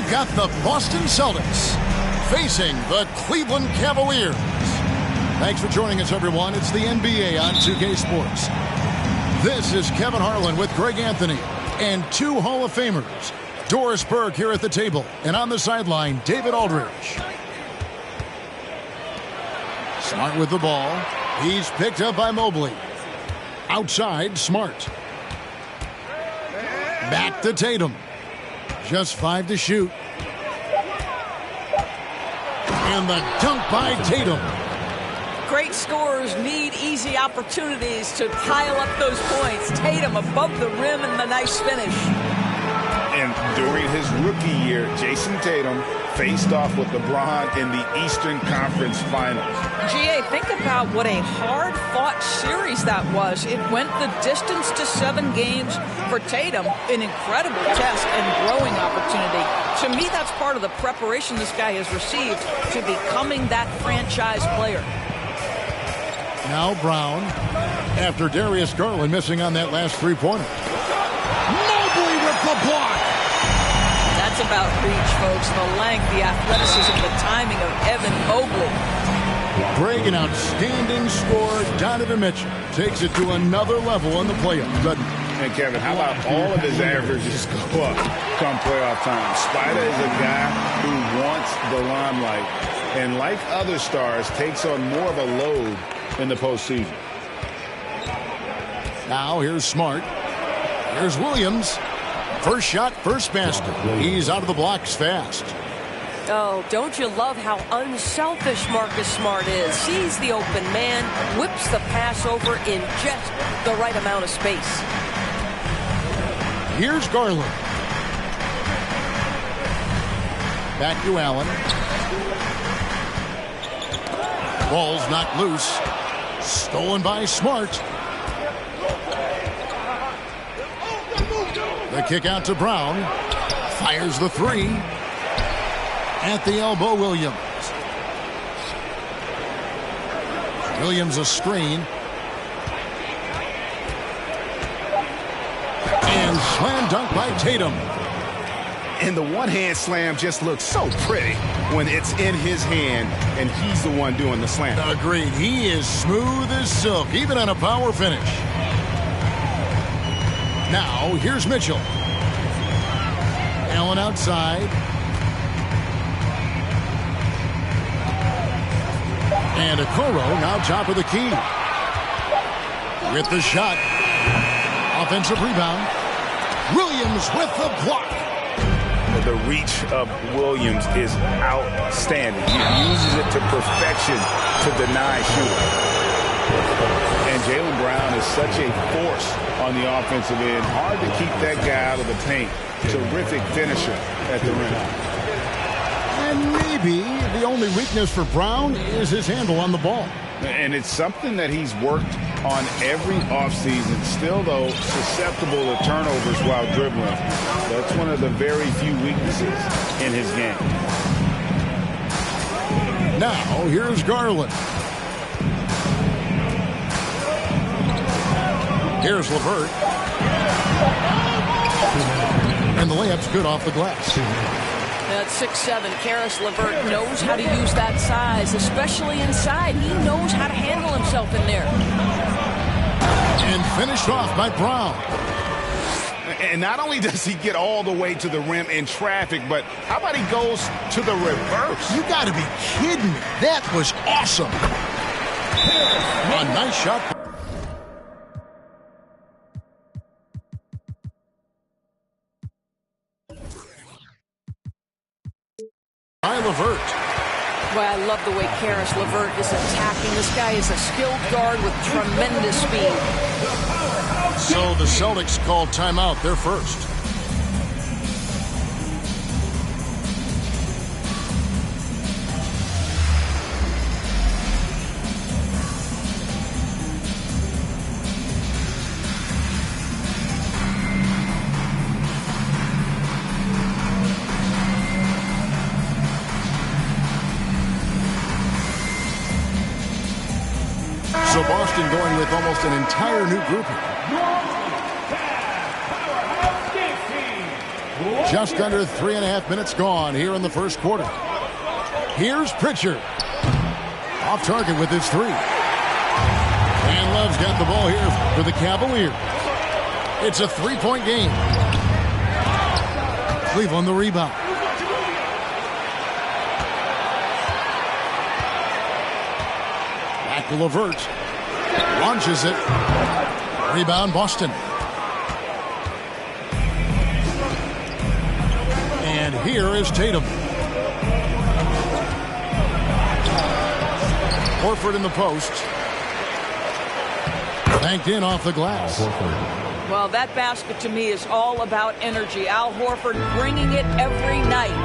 got the Boston Celtics facing the Cleveland Cavaliers. Thanks for joining us, everyone. It's the NBA on 2K Sports. This is Kevin Harlan with Greg Anthony and two Hall of Famers. Doris Burke here at the table, and on the sideline, David Aldridge. Smart with the ball. He's picked up by Mobley. Outside, Smart. Back to Tatum. Just 5 to shoot. And the dunk by Tatum. Great scorers need easy opportunities to pile up those points. Tatum above the rim and the nice finish. And during his rookie year, Jason Tatum faced off with LeBron in the Eastern Conference Finals. GA, think about what a hard-fought series that was. It went the distance to 7 games for Tatum, an incredible test and growing opportunity. To me, that's part of the preparation this guy has received to becoming that franchise player. Now Brown, after Darius Garland missing on that last three-pointer. Mobley with the block. That's about reach, folks. The length, the athleticism, the timing of Evan Mobley. Greg, an outstanding scorer. Donovan Mitchell takes it to another level in the playoffs, doesn't he? And Kevin, how about all of his averages go up come playoff time? Spider is a guy who wants the limelight, and like other stars, takes on more of a load in the postseason. Now here's Smart. Here's Williams. First shot, first basket. He's out of the blocks fast. Oh, don't you love how unselfish Marcus Smart is? Sees the open man, whips the pass over in just the right amount of space. Here's Garland. Back to Allen. Ball's knocked loose. Stolen by Smart. The kick out to Brown. Fires the three. At the elbow, Williams. Williams a screen. And slam dunk by Tatum. And the one-hand slam just looks so pretty when it's in his hand and he's the one doing the slam. Agreed. He is smooth as silk, even on a power finish. Now, here's Mitchell. Allen outside. And Okoro now top of the key. With the shot. Offensive rebound. Williams with the block. The reach of Williams is outstanding. He uses it to perfection to deny shooting. And Jaylen Brown is such a force on the offensive end. Hard to keep that guy out of the paint. Terrific finisher at the rim. And maybe the only weakness for Brown is his handle on the ball. And it's something that he's worked on every offseason. Still, though, susceptible to turnovers while dribbling. That's one of the very few weaknesses in his game. Now, here's Garland. Here's LeVert. And the layup's good off the glass. At 6'7", Karis LeVert knows how to use that size, especially inside. He knows how to handle himself in there. And finished off by Brown. And not only does he get all the way to the rim in traffic, but how about he goes to the reverse? You got to be kidding me. That was awesome. A nice shot. By LeVert. Boy, I love the way Karis LeVert is attacking. This guy is a skilled guard with tremendous speed. So the Celtics called timeout. They're first. So Boston going with almost an entire new group here. Just under 3.5 minutes gone here in the first quarter. Here's Pritchard. Off target with his three. And Love's got the ball here for the Cavaliers. It's a 3-point game. Cleveland the rebound. Back to LeVert. Launches it. Rebound Boston. And here is Tatum. Horford in the post. Banked in off the glass. Well, that basket to me is all about energy. Al Horford bringing it every night.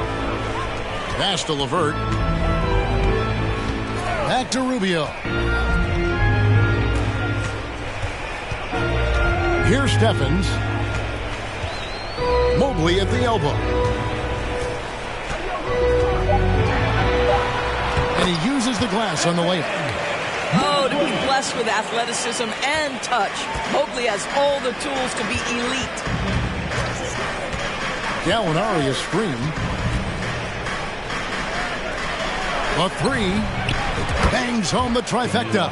Pass to LeVert. Back to Rubio. Here's Stephens. Mobley at the elbow. And he uses the glass on the layup. Oh, to be blessed with athleticism and touch. Mobley has all the tools to be elite. Gallinari a screen. A three. Bangs home the trifecta.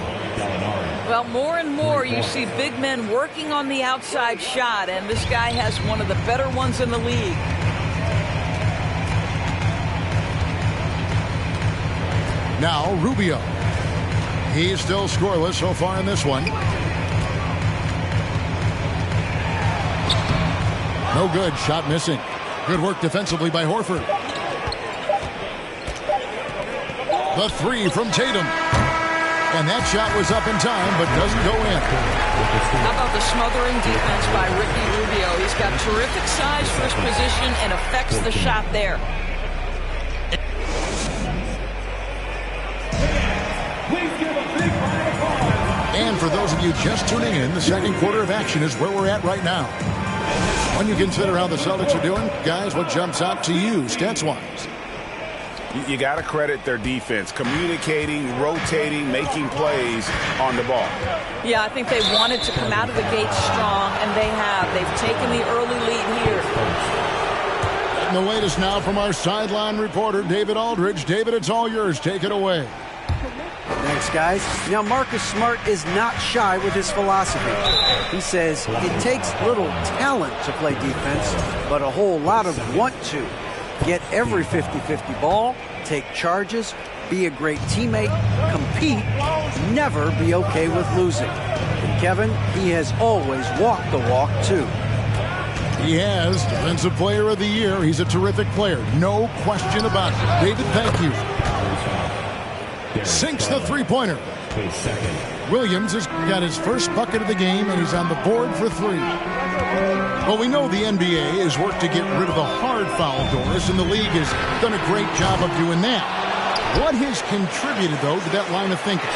Well, more and more you see big men working on the outside shot, and this guy has one of the better ones in the league. Now Rubio. He's still scoreless so far in this one. No good. Shot missing. Good work defensively by Horford. The three from Tatum. And that shot was up in time, but doesn't go in. How about the smothering defense by Ricky Rubio? He's got terrific size for his position and affects the shot there. And for those of you just tuning in, the second quarter of action is where we're at right now. When you consider how the Celtics are doing, guys, what jumps out to you stats-wise? You got to credit their defense, communicating, rotating, making plays on the ball. Yeah, I think they wanted to come out of the gate strong, and they have. They've taken the early lead here. And the latest now from our sideline reporter, David Aldridge. David, it's all yours. Take it away. Thanks, guys. Now, Marcus Smart is not shy with his philosophy. He says it takes little talent to play defense, but a whole lot of want to. Get every 50-50 ball, take charges, be a great teammate, compete, never be okay with losing. And Kevin, he has always walked the walk, too. He has Defensive Player of the Year. He's a terrific player. No question about it. David, thank you. Sinks the three-pointer. Williams has got his first bucket of the game, and he's on the board for three. Well, we know the NBA has worked to get rid of the hard foul doors, and the league has done a great job of doing that. What has contributed, though, to that line of thinking?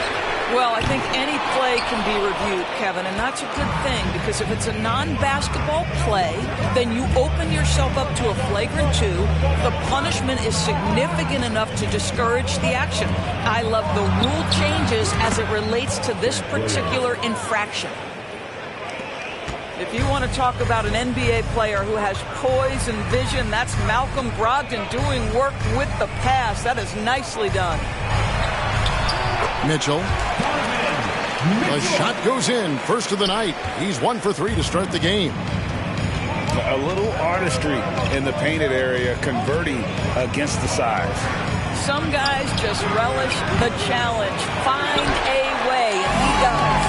Well, I think any play can be reviewed, Kevin, and that's a good thing, because if it's a non-basketball play, then you open yourself up to a flagrant 2. The punishment is significant enough to discourage the action. I love the rule changes as it relates to this particular infraction. If you want to talk about an NBA player who has poise and vision, that's Malcolm Brogdon doing work with the pass. That is nicely done. Mitchell. The shot goes in. First of the night. He's 1 for 3 to start the game. A little artistry in the painted area, converting against the size. Some guys just relish the challenge. Find a way, and he does.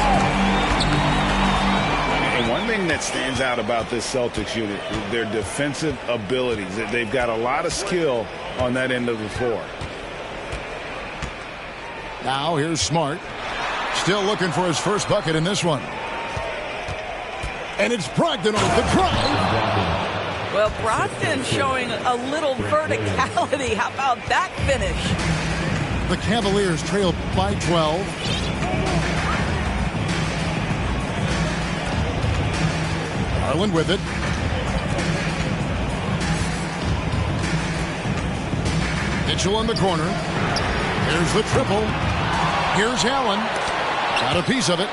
And one thing that stands out about this Celtics unit is their defensive abilities. They've got a lot of skill on that end of the floor. Now here's Smart. Still looking for his first bucket in this one. And it's Brogdon on the drive. Well, Brogdon showing a little verticality. How about that finish? The Cavaliers trail by 12. Garland with it. Mitchell in the corner. Here's the triple. Here's Allen. Got a piece of it.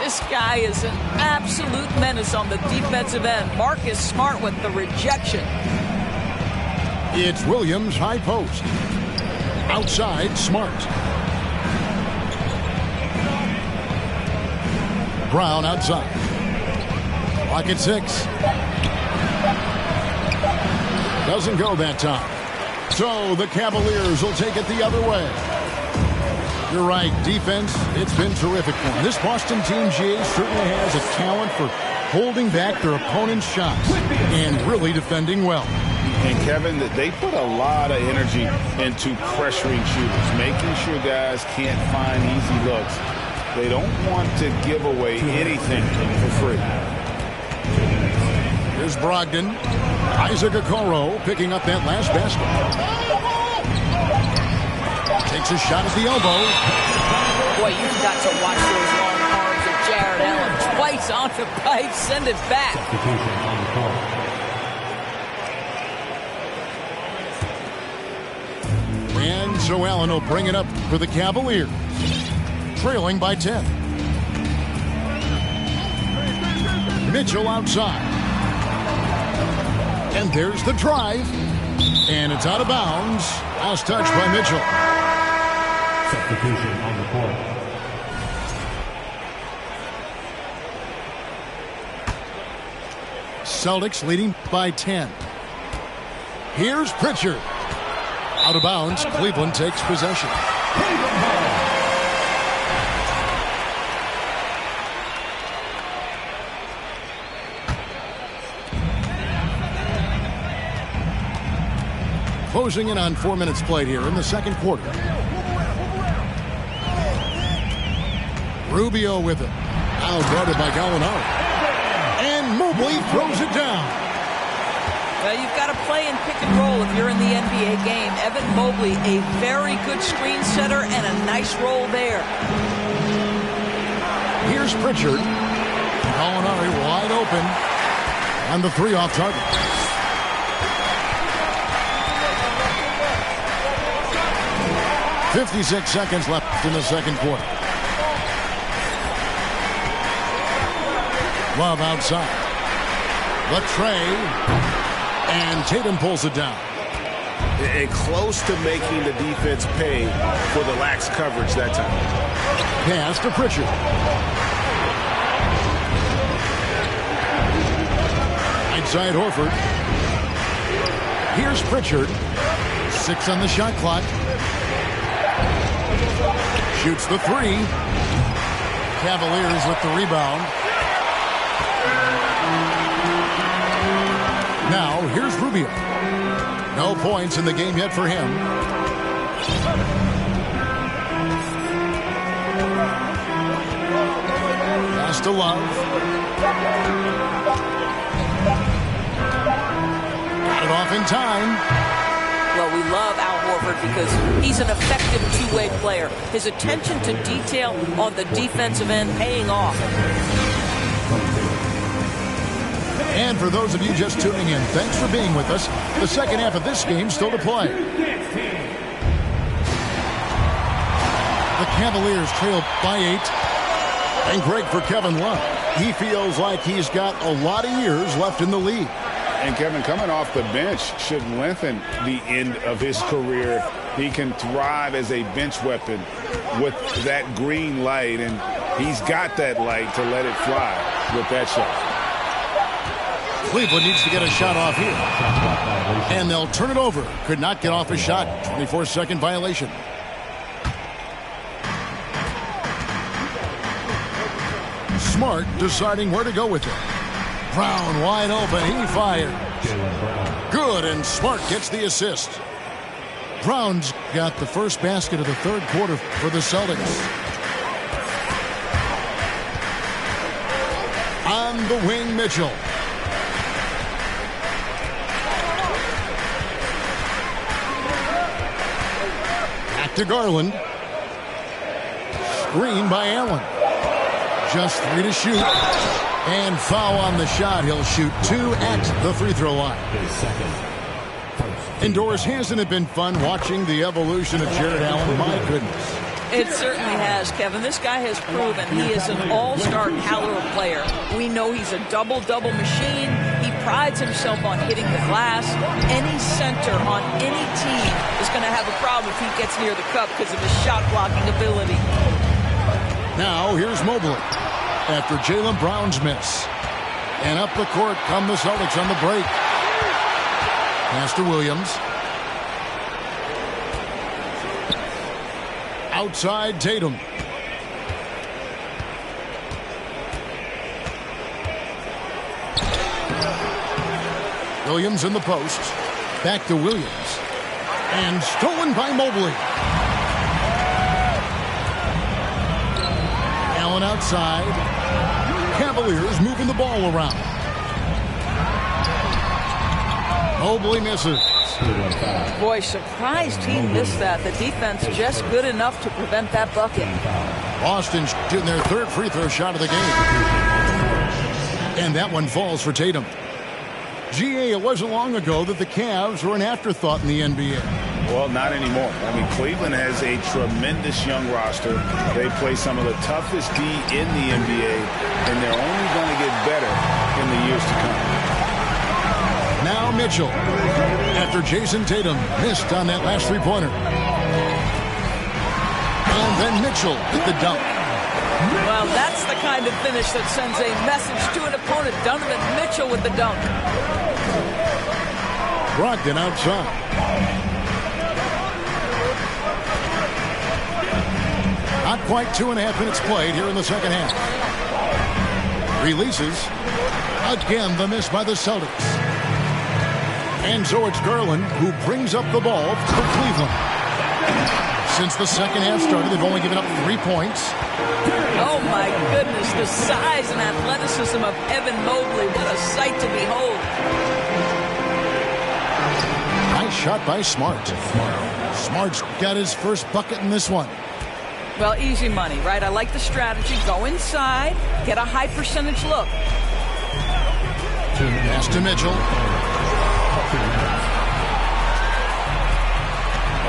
This This guy is an absolute menace on the defensive end. Marcus Smart with the rejection. It's Williams, high post. Outside, Smart. Brown outside. Clock at 6. Doesn't go that time. So the Cavaliers will take it the other way. You're right, defense, it's been terrific for them. This Boston team, GA, certainly has a talent for holding back their opponent's shots and really defending well. And Kevin, they put a lot of energy into pressuring shooters, making sure guys can't find easy looks. They don't want to give away anything for free. Here's Brogdon. Isaac Okoro picking up that last basket. Takes a shot at the elbow. Boy, you've got to watch those long arms of Jared Allen. Twice on the pipe, send it back. And so Allen will bring it up for the Cavaliers. Trailing by 10. Mitchell outside. And there's the drive. And it's out of bounds. Last touch by Mitchell. Substitution on the court. Celtics leading by 10. Here's Pritchard. Out of bounds. Cleveland takes possession. Closing in on 4 minutes played here in the second quarter. Rubio with it. Now guarded by Gallinari. And Mobley throws it down. Well, you've got to play in pick and roll if you're in the NBA game. Evan Mobley, a very good screen setter and a nice roll there. Here's Pritchard. Gallinari wide open. And the three off target. .56 seconds left in the second quarter. Love outside. Latrey. And Tatum pulls it down. And close to making the defense pay for the lax coverage that time. Pass to Pritchard. Outside Horford. Here's Pritchard. 6 on the shot clock. Shoots the 3. Cavaliers with the rebound. Now, here's Rubio. No points in the game yet for him. Pass to Love. Got it off in time. Well, we love Al Horford because he's an effective two-way player. His attention to detail on the defensive end paying off. And for those of you just tuning in, thanks for being with us. The second half of this game still to play. The Cavaliers trail by 8. And Greg, for Kevin Love, he feels like he's got a lot of years left in the league. And Kevin, coming off the bench should lengthen the end of his career. He can thrive as a bench weapon with that green light, and he's got that light to let it fly with that shot. Cleveland needs to get a shot off here. And they'll turn it over. Could not get off a shot. 24-second violation. Smart deciding where to go with it. Brown wide open. He fires. Good, and Smart gets the assist. Brown's got the first basket of the third quarter for the Celtics. On the wing, Mitchell. Back to Garland. Screen by Allen. Just 3 to shoot. And foul on the shot. He'll shoot 2 at the free throw line. Indoors, hasn't it been fun watching the evolution of Jared Allen? My goodness. It certainly has, Kevin. This guy has proven he is an all-star caliber player. We know he's a double-double machine. He prides himself on hitting the glass. Any center on any team is going to have a problem if he gets near the cup because of his shot-blocking ability. Now, here's Mobley after Jaylen Brown's miss. And up the court come the Celtics on the break. Pass to Williams. Outside Tatum. Williams in the post. Back to Williams. And stolen by Mobley. Allen outside. Cavaliers moving the ball around. Mobley misses. Boy, surprised he missed that. The defense just good enough to prevent that bucket. Boston shooting their third free throw shot of the game. And that one falls for Tatum. GA, it wasn't long ago that the Cavs were an afterthought in the NBA. Well, not anymore. I mean, Cleveland has a tremendous young roster. They play some of the toughest D in the NBA, and they're only going to get better in the years to come. Now Mitchell, after Jason Tatum missed on that last three-pointer. And then Mitchell with the dunk. Well, that's the kind of finish that sends a message to an opponent. Donovan Mitchell with the dunk. Brogdon outside. Not quite 2.5 minutes played here in the second half. Releases. Again, the miss by the Celtics. And so it's Garland who brings up the ball for Cleveland. Since the second half started, they've only given up 3 points. Oh, my goodness. The size and athleticism of Evan Mobley. What a sight to behold. Nice shot by Smart. Smart's got his first bucket in this one. Well, easy money, right? I like the strategy. Go inside, get a high percentage look. Pass to Mitchell.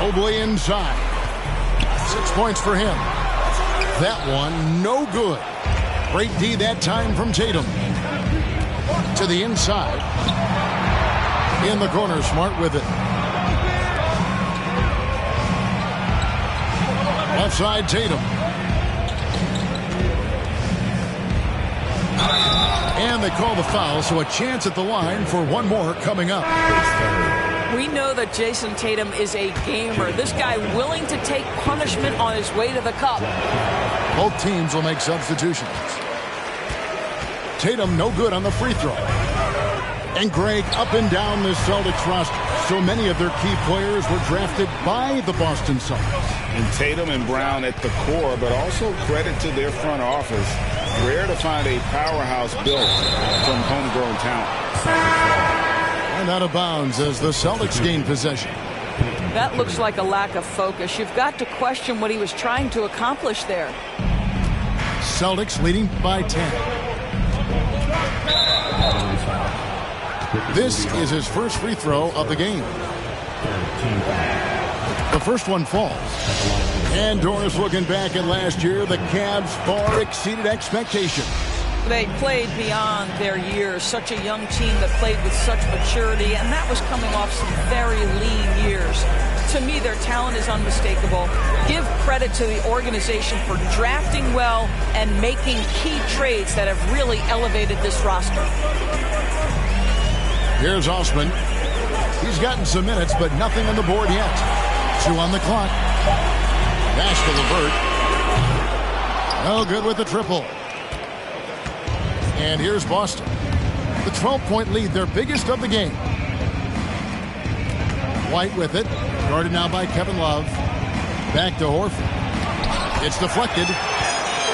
Mobley inside. 6 points for him. That one, no good. Great D that time from Tatum. To the inside. In the corner, Smart with it. Left side, Tatum. And they call the foul, so a chance at the line for one more coming up. We know that Jason Tatum is a gamer. This guy willing to take punishment on his way to the cup. Both teams will make substitutions. Tatum no good on the free throw. And Greg, up and down the Celtics roster, so many of their key players were drafted by the Boston Celtics. And Tatum and Brown at the core, but also credit to their front office. Rare to find a powerhouse built from homegrown talent. And out of bounds as the Celtics gain possession. That looks like a lack of focus. You've got to question what he was trying to accomplish there. Celtics leading by 10. This is his first free throw of the game. The first one falls. And Doris looking back at last year, the Cavs far exceeded expectations. They played beyond their years. Such a young team that played with such maturity, and that was coming off some very lean years. To me, their talent is unmistakable. Give credit to the organization for drafting well and making key trades that have really elevated this roster. Here's Osman. He's gotten some minutes, but nothing on the board yet. 2 on the clock. Pass to LeVert. No good with the triple. And here's Boston. The 12-point lead, their biggest of the game. White with it. Guarded now by Kevin Love. Back to Horford. It's deflected.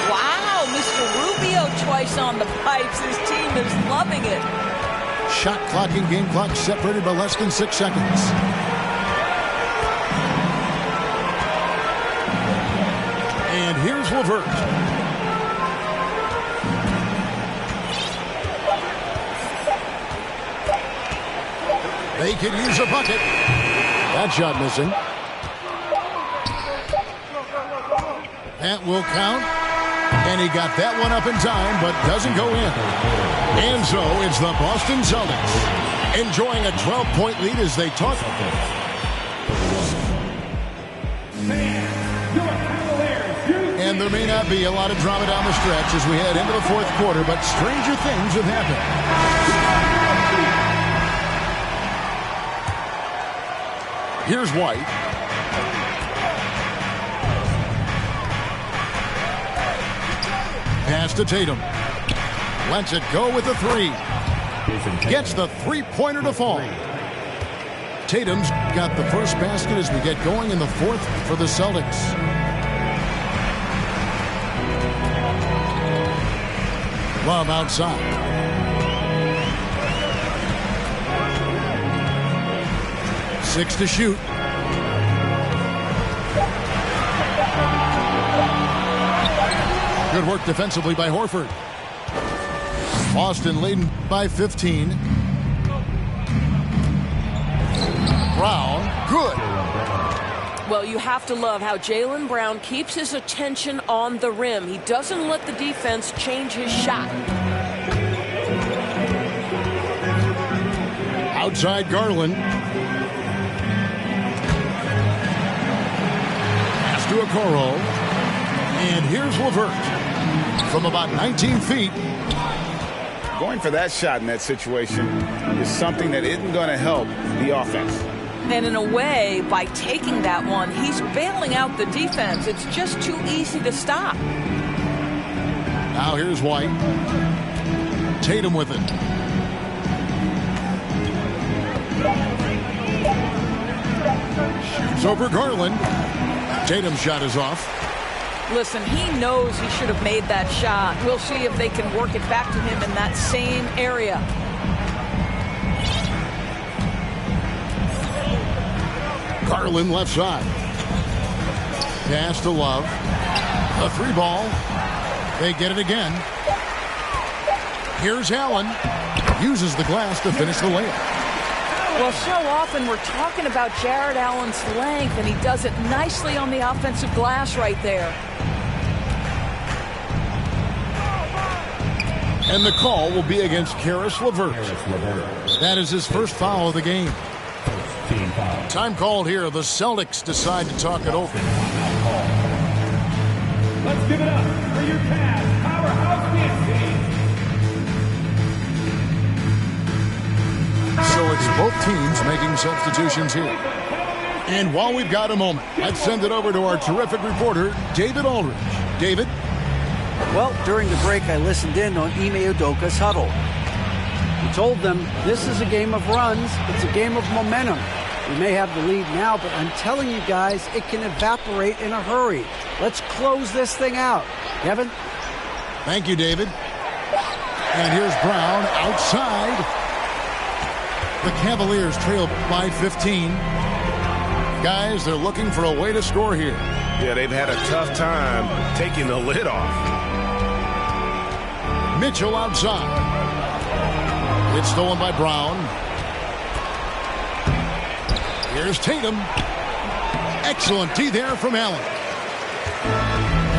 Wow, Mr. Rubio twice on the pipes. His team is loving it. Shot clock and game clock separated by less than 6 seconds. And here's LeVert. They could use a bucket. That shot missing. That will count. And he got that one up in time, but doesn't go in. And so it's the Boston Celtics enjoying a 12-point lead as they talk. And there may not be a lot of drama down the stretch as we head into the fourth quarter, but stranger things have happened. Here's White. Pass to Tatum. Lets it go with the three. Gets the three-pointer to fall. Tatum's got the first basket as we get going in the fourth for the Celtics. Love outside. Six to shoot. Good work defensively by Horford. Boston leading by 15. Brown, good. Well, you have to love how Jaylen Brown keeps his attention on the rim. He doesn't let the defense change his shot. Outside Garland. Pass to Okoro. And here's LeVert from about 19 feet. Going for that shot in that situation is something that isn't going to help the offense. And in a way, by taking that one, he's bailing out the defense. It's just too easy to stop. Now here's White. Tatum with it. Shoots over Garland. Tatum's shot is off. Listen, he knows he should have made that shot. We'll see if they can work it back to him in that same area. Garland left side. Pass to Love. A three ball. They get it again. Here's Allen. Uses the glass to finish the layup. Well, so often we're talking about Jared Allen's length, and he does it nicely on the offensive glass right there. And the call will be against Caris LeVert. That is his first foul of the game. Time called here. The Celtics decide to talk it over. Let's give it up for your Cavs powerhouse dance team. So it's both teams making substitutions here. And while we've got a moment, let's send it over to our terrific reporter, David Aldridge. David? Well, during the break, I listened in on Ime Udoka's huddle. He told them this is a game of runs. It's a game of momentum. We may have the lead now, but I'm telling you guys, it can evaporate in a hurry. Let's close this thing out. Kevin? Thank you, David. And here's Brown outside. The Cavaliers trail by 15. Guys, they're looking for a way to score here. Yeah, they've had a tough time taking the lid off. Mitchell outside. It's stolen by Brown. Here's Tatum. Excellent D there from Allen.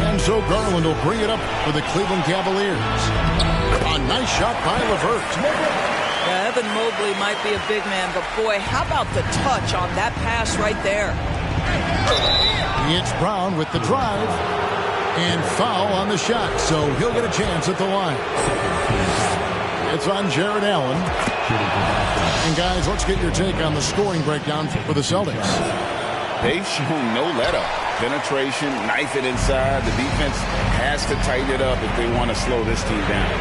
And so Garland will bring it up for the Cleveland Cavaliers. A nice shot by LeVert. Yeah, Evan Mobley might be a big man, but boy, how about the touch on that pass right there? It's Brown with the drive. And foul on the shot, so he'll get a chance at the line. It's on Jared Allen. And guys, let's get your take on the scoring breakdown for the Celtics. They've shown no let-up. Penetration, knife it inside. The defense has to tighten it up if they want to slow this team down.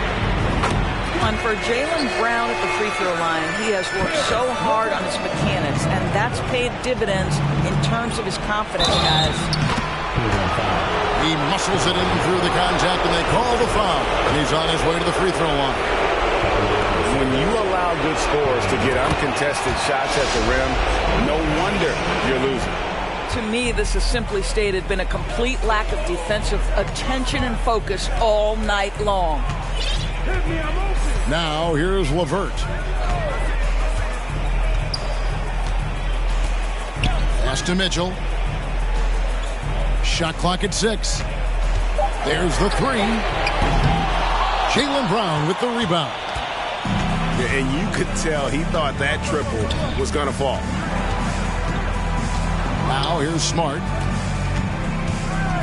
And for Jaylen Brown at the free throw line, he has worked so hard on his mechanics, and that's paid dividends in terms of his confidence, guys. He muscles it in through the contact, and they call the foul. And he's on his way to the free throw line. When you allow good scorers to get uncontested shots at the rim, no wonder you're losing. To me, this has simply stated been a complete lack of defensive attention and focus all night long. Now, here's LeVert. Pass to Mitchell. Shot clock at 6. There's the three. Jaylen Brown with the rebound. Yeah, and you could tell he thought that triple was going to fall. Now here's Smart.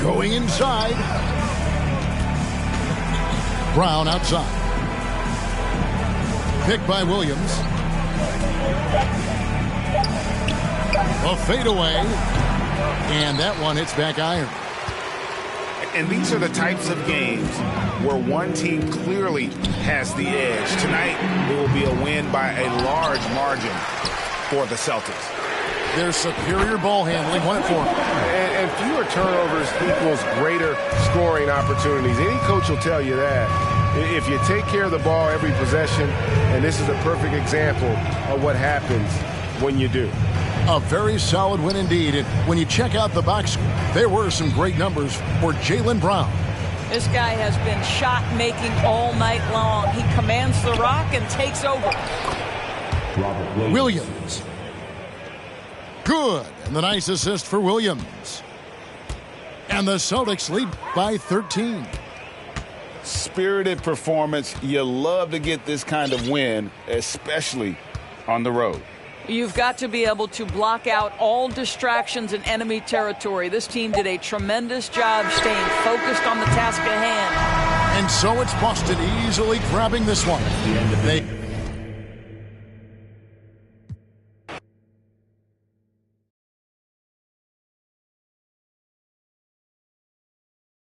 Going inside. Brown outside. Picked by Williams. A fadeaway. And that one hits back iron. And these are the types of games where one team clearly has the edge. Tonight, it will be a win by a large margin for the Celtics. Their superior ball handling won it for them. And fewer turnovers equals greater scoring opportunities. Any coach will tell you that. If you take care of the ball every possession, and this is a perfect example of what happens when you do. A very solid win indeed. And when you check out the box score, there were some great numbers for Jaylen Brown. This guy has been shot-making all night long. He commands the rock and takes over. Williams. Good. And the nice assist for Williams. And the Celtics lead by 13. Spirited performance. You love to get this kind of win, especially on the road. You've got to be able to block out all distractions in enemy territory. This team did a tremendous job staying focused on the task at hand. And so it's Boston easily grabbing this one.